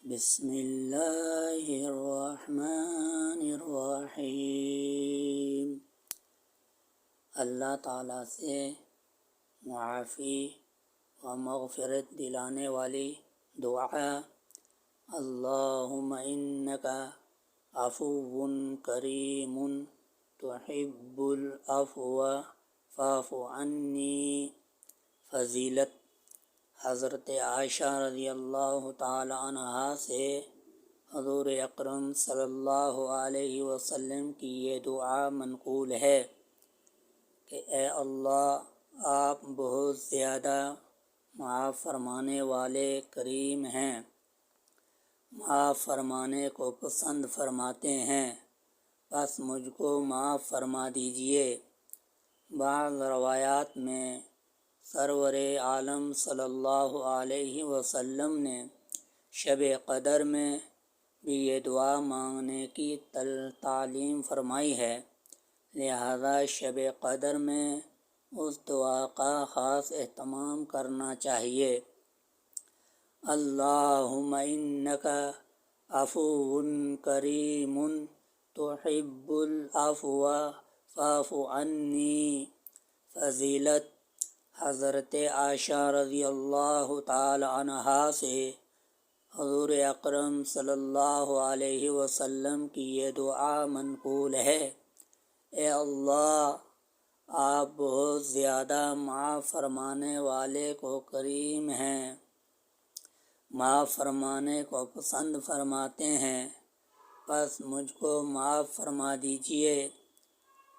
بسم اللہ الرحمن الرحیم۔ اللہ تعالیٰ سے معافی و مغفرت دلانے والی دعا۔ اللہم انکا عفو کریم تحب العفو فاعف عنی۔ فضیلت حضرت عائشہ رضی اللہ تعالی عنہا سے حضور اکرم صلی اللہ علیہ وسلم کی یہ دعا منقول ہے کہ اے اللہ، آپ بہت زیادہ معاف فرمانے والے کریم ہیں، معاف فرمانے کو پسند فرماتے ہیں، بس مجھ کو معاف فرما دیجئے۔ بعض روایات میں سرور عالم صلی اللہ علیہ وسلم نے شب قدر میں بھی یہ دعا مانگنے کی تعلیم فرمائی ہے، لہذا شب قدر میں اس دعا کا خاص اہتمام کرنا چاہیے۔ اللہم انکا عفو کریم تحب العفو فاعف عنی۔ فضیلت حضرت عائشہ رضی اللہ تعالی عنہا سے حضور اکرم صلی اللہ علیہ وسلم کی یہ دعا منقول ہے، اے اللہ، آپ بہت زیادہ معاف فرمانے والے کو کریم ہیں، معاف فرمانے کو پسند فرماتے ہیں، بس مجھ کو معاف فرما دیجئے۔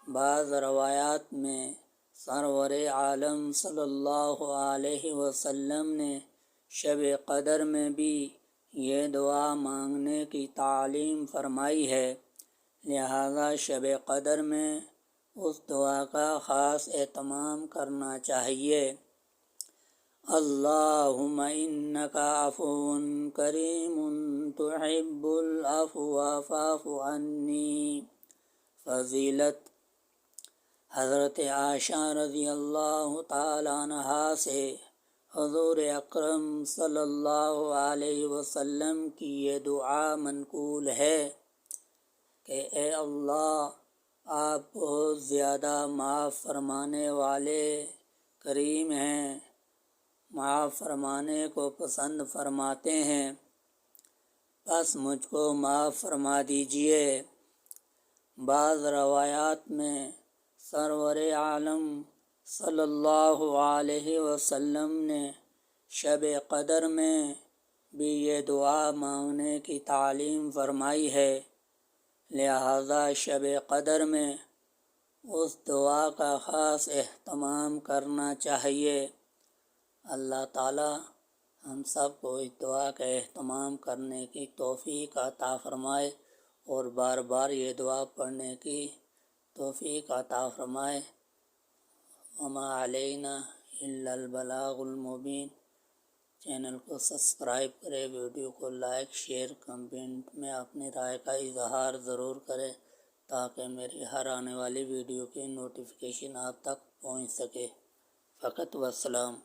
بعض روایات میں سرور عالم صلی اللہ علیہ وسلم نے شب قدر میں بھی یہ دعا مانگنے کی تعلیم فرمائی ہے، لہذا شب قدر میں اس دعا کا خاص اہتمام کرنا چاہیے۔ اللہم انکا عفو کریم تحب العفو فاعف عنی۔ فضیلت حضرت عائشہ رضی اللہ تعالی عنہا سے حضور اکرم صلی اللہ علیہ وسلم کی یہ دعا منقول ہے کہ اے اللہ، آپ بہت زیادہ معاف فرمانے والے کریم ہیں، معاف فرمانے کو پسند فرماتے ہیں، بس مجھ کو معاف فرما دیجئے۔ بعض روایات میں سرور عالم صلی اللہ علیہ وسلم نے شب قدر میں بھی یہ دعا مانگنے کی تعلیم فرمائی ہے، لہذا شب قدر میں اس دعا کا خاص اہتمام کرنا چاہیے۔ اللہ تعالی ہم سب کو اس دعا کا اہتمام کرنے کی توفیق عطا فرمائے اور بار بار یہ دعا پڑھنے کی توفیق عطا فرمائے۔ وما علینا الا البلاغ المبین۔ چینل کو سبسکرائب کرے، ویڈیو کو لائک، شیئر، کمنٹ میں اپنی رائے کا اظہار ضرور کرے تاکہ میری ہر آنے والی ویڈیو کی نوٹیفیکیشن آپ تک پہنچ سکے۔ فقط والسلام۔